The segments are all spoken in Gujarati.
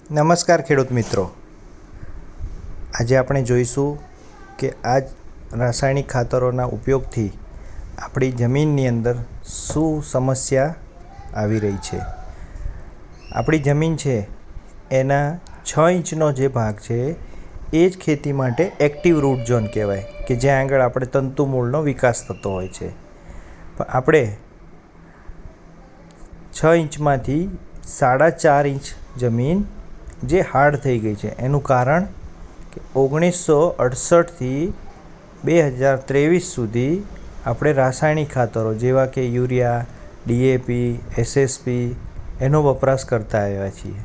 નમસ્કાર ખેડૂત મિત્રો, આજે આપણે જોઈશું કે આ રાસાયણિક ખાતરોના ઉપયોગથી આપણી જમીનની અંદર શું સમસ્યા આવી રહી છે. આપણી જમીન છે એના 6 ઇંચનો જે ભાગ છે એ જ ખેતી માટે એક્ટિવ રૂટ ઝોન કહેવાય, કે જ્યાં આગળ આપણે તંતુમૂળનો વિકાસ થતો હોય છે. પણ આપણે 6 ઇંચમાંથી 4.5 ઇંચ જમીન જે હાર્ડ થઈ ગઈ છે. એનું કારણ કે 1968થી 2023 સુધી આપણે રાસાયણિક ખાતરો જેવા કે યુરિયા, DAP, SSP એનો વપરાશ કરતા આવ્યા છીએ.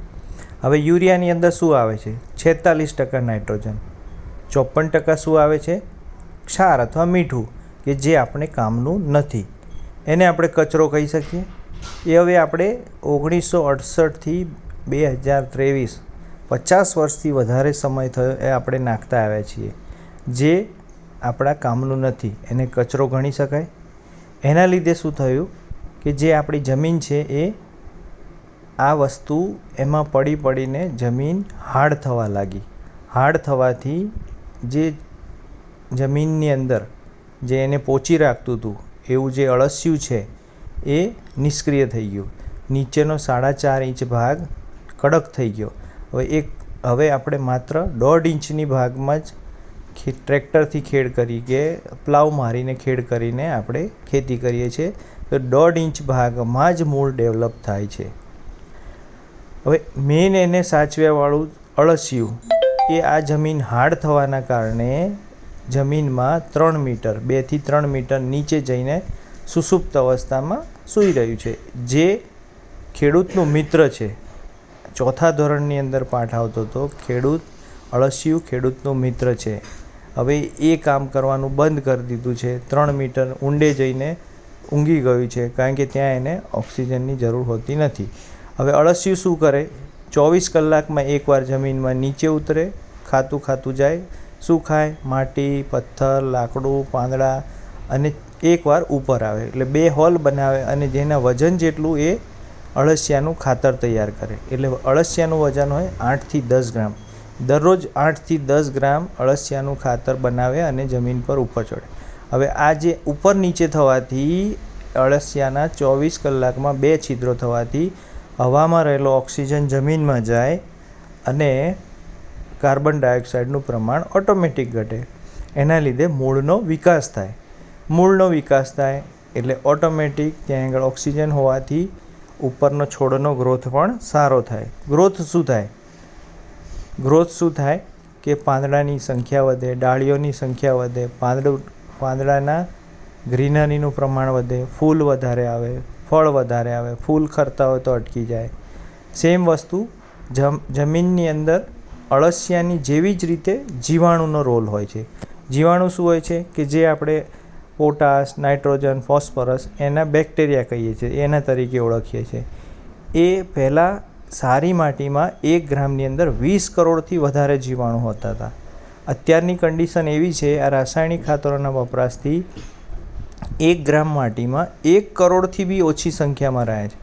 હવે યુરિયાની અંદર શું આવે છે? 46% નાઇટ્રોજન, 54% શું આવે છે? ક્ષાર અથવા મીઠું, કે જે આપણે કામનું નથી. એને આપણે કચરો કહી શકીએ. એ હવે આપણે 1968થી 2023 50 વર્ષથી વધારે સમય થયો એ આપણે નાખતા આવ્યા છીએ, જે આપણા કામનું નથી. એને કચરો ગણી શકાય. એના લીધે શું થયું કે જે આપણી જમીન છે એ આ વસ્તુ એમાં પડીને જમીન હાર્ડ થવા લાગી. હાર્ડ થવાથી જે જમીનની અંદર જે એને પોચી રાખતું હતું એવું જે અળસિયું છે એ નિષ્ક્રિય થઈ ગયું. નીચેનો 4.5 ઇંચ ભાગ કડક થઈ ગયો. હવે આપણે માત્ર 1.5 ઇંચની ભાગમાં જ ટ્રેક્ટરથી ખેડ કરી કે પ્લાવ મારીને ખેડ કરીને આપણે ખેતી કરીએ છીએ, તો 1.5 ઇંચ ભાગમાં જ મૂળ ડેવલપ થાય છે. હવે મેઇન એને સાચવ્યાવાળું અળસિયું એ આ જમીન હાર્ડ થવાના કારણે જમીનમાં 3 મીટર 2 થી 3 મીટર નીચે જઈને સુષુપ્ત અવસ્થામાં સૂઈ રહ્યું છે, જે ખેડૂતનું મિત્ર છે. 4થા ધોરણની અંદર પાઠ આવતો હતો, અળસિયું ખેડૂતનું મિત્ર છે. હવે એ કામ કરવાનું બંધ કરી દીધું છે. 3 મીટર ઊંડે જઈને ઊંઘી ગયું છે, કારણ કે ત્યાં એને ઓક્સિજનની જરૂર હોતી નથી. હવે અળસિયું શું કરે? 24 કલાકમાં એકવાર જમીનમાં નીચે ઉતરે, ખાતું જાય. શું ખાય? માટી, પથ્થર, લાકડું, પાંદડા, અને એકવાર ઉપર આવે એટલે 2 હોલ બનાવે, અને જેના વજન જેટલું એ અળસિયાનું ખાતર તૈયાર કરે. એટલે અળસિયાનું વજન હોય 8થી 10 ગ્રામ. દરરોજ 8થી 10 ગ્રામ અળસિયાનું ખાતર બનાવે અને જમીન પર ઉપર ચડે. હવે આ જે ઉપર નીચે થવાથી અળસિયાના 24 કલાકમાં 2 છિદ્રો થવાથી હવામાં રહેલો ઓક્સિજન જમીનમાં જાય અને કાર્બન ડાયોક્સાઇડનું પ્રમાણ ઓટોમેટિક ઘટે. એના લીધે મૂળનો વિકાસ થાય. એટલે ઓટોમેટિક ત્યાં આગળ ઓક્સિજન હોવાથી ઉપરનો છોડનો ગ્રોથ પણ સારો થાય. ગ્રોથ શું થાય કે પાંદડાની સંખ્યા વધે, ડાળીઓની સંખ્યા વધે, પાંદડાના ગ્રીનરીનું પ્રમાણ વધે, ફૂલ વધારે આવે, ફળ વધારે આવે. ફૂલ ખરતા હોય તો અટકી જાય. સેમ વસ્તુ જમીનની અંદર અળસિયાની જેવી જ રીતે જીવાણુનો રોલ હોય છે. જીવાણુ શું હોય છે? કે જે આપણે પોટાશ, નાઇટ્રોજન, ફોસ્ફરસ એના બેક્ટેરિયા કહીએ છીએ, એના તરીકે ઓળખીએ છીએ. એ પહેલાં સારી માટીમાં 1 ગ્રામની અંદર 20 કરોડથી વધારે જીવાણુ હોતા હતા. અત્યારની કન્ડિશન એવી છે, આ રાસાયણિક ખાતરોના વપરાશથી 1 ગ્રામ માટીમાં 1 કરોડથી બી ઓછી સંખ્યામાં રહે છે.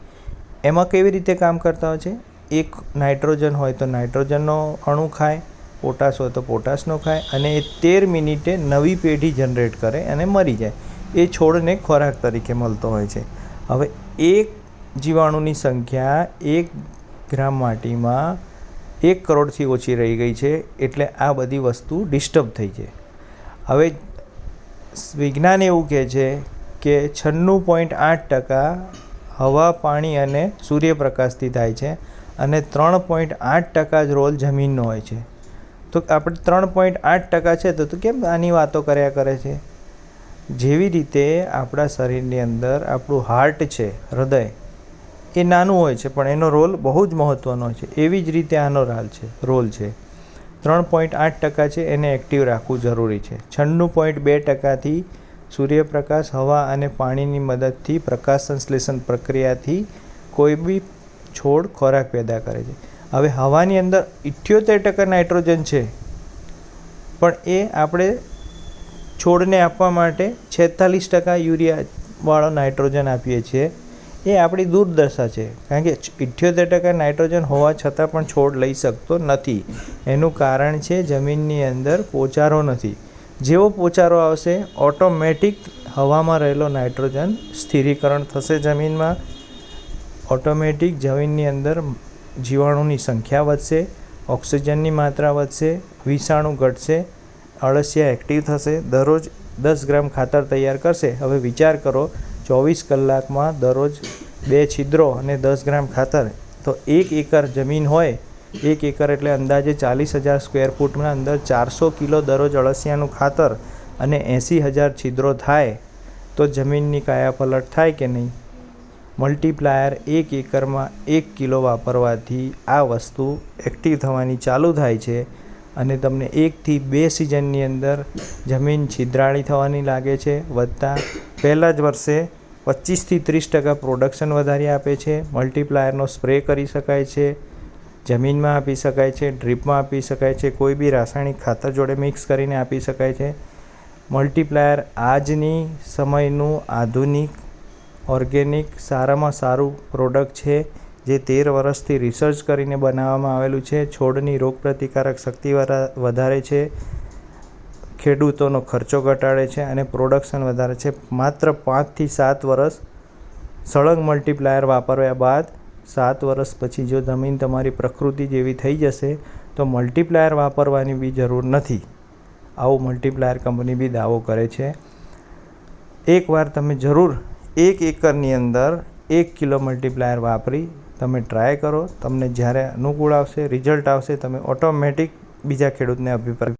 એમાં કેવી રીતે કામ કરતા હોય છે? એક નાઇટ્રોજન હોય તો નાઇટ્રોજનનો અણુ ખાય, પોટાશ હોય તો પોટાશનો ખાય, અને એ 13 મિનિટે નવી પેઢી જનરેટ કરે અને મરી જાય. એ છોડને ખોરાક તરીકે મળતો હોય છે. હવે એક જીવાણુની સંખ્યા 1 ગ્રામ માટીમાં 1 કરોડથી ઓછી રહી ગઈ છે, એટલે આ બધી વસ્તુ ડિસ્ટર્બ થઈ છે. હવે વિજ્ઞાન એવું કહે છે કે 96.8% હવા, પાણી અને સૂર્યપ્રકાશથી થાય છે, અને 3.8% જ રોલ જમીનનો હોય છે. તો આપણે 3.8% છે તો કેમ આની વાતો કર્યા કરે છે? જેવી રીતે આપણા શરીરની અંદર આપણું હાર્ટ છે, હૃદય, એ નાનું હોય છે પણ એનો રોલ બહુ જ મહત્ત્વનો હોય છે. એવી જ રીતે આનો રોલ છે. 3.8% છે એને એક્ટિવ રાખવું જરૂરી છે. 96.2%થી સૂર્યપ્રકાશ, હવા અને પાણીની મદદથી પ્રકાશ સંશ્લેષણ પ્રક્રિયાથી કોઈ બી છોડ ખોરાક પેદા કરે છે. હવે હવાની અંદર 78% નાઇટ્રોજન છે, પણ એ આપણે છોડને આપવા માટે 46% યુરિયાવાળો નાઇટ્રોજન આપીએ છીએ. એ આપણી દુર્દશા છે, કારણ કે 78% નાઇટ્રોજન હોવા છતાં પણ છોડ લઈ શકતો નથી. એનું કારણ છે જમીનની અંદર પોચારો નથી. જેવો પોચારો આવશે ઓટોમેટિક હવામાં રહેલો નાઇટ્રોજન સ્થિરીકરણ થશે જમીનમાં. ઓટોમેટિક જમીનની અંદર જીવાણુની સંખ્યા વધશે, ઓક્સિજનની માત્રા વધશે, વિષાણુ ઘટશે, અળસિયા એક્ટિવ થશે, દરરોજ 10 ગ્રામ ખાતર તૈયાર કરશે. હવે વિચાર કરો 24 કલાકમાં દરરોજ 2 છિદ્રો અને 10 ગ્રામ ખાતર, તો 1 એકર જમીન હોય, 1 એકર એટલે અંદાજે 40,000 સ્ક્વેર ફૂટના અંદર 400 કિલો દરરોજ અળસિયાનું ખાતર અને 80,000 છિદ્રો થાય તો જમીનની કાયાપલટ થાય કે નહીં? મલ્ટીપ્લાયર 1 એકરમાં 1 કિલો વાપરવાથી આ વસ્તુ એક્ટિવ થવાની ચાલુ થાય છે અને તમને 1 થી 2 સિઝનની અંદર જમીન છિદ્રાળી થવાની લાગે છે. વધતા પહેલા જ વર્ષે 25 થી 30% પ્રોડક્શન વધારી આપે છે. મલ્ટીપ્લાયરનો સ્પ્રે કરી શકાય છે, જમીનમાં આપી શકાય છે, ડ્રીપમાં આપી શકાય છે, કોઈ બી રાસાયણિક ખાતર જોડે મિક્સ કરીને આપી શકાય છે. મલ્ટીપ્લાયર આજની સમયનું આધુનિક ઓર્ગેનિક સારામાં સારું પ્રોડક્ટ છે, જે 13 વર્ષથી રિસર્ચ કરીને બનાવવામાં આવેલું છે. છોડની રોગપ્રતિકારક શક્તિ વધારે છે, ખેડૂતોનો ખર્ચો ઘટાડે છે અને પ્રોડક્શન વધારે છે. માત્ર 5 થી 7 વર્ષ સળંગ મલ્ટીપ્લાયર વાપર્યા બાદ 7 વર્ષ પછી જો જમીન તમારી પ્રકૃતિ જેવી થઈ જશે તો મલ્ટીપ્લાયર વાપરવાની બી જરૂર નથી. આવું મલ્ટીપ્લાયર કંપની બી દાવો કરે છે. એકવાર તમે જરૂર 1 એકરની અંદર 1 કિલો મલ્ટીપ્લાયર વાપરી તમે ટ્રાય કરો. તમને જ્યારે અનુકૂળ આવશે, રિઝલ્ટ આવશે, તમે ઓટોમેટિક બીજા ખેડૂતને અભિપ્રાય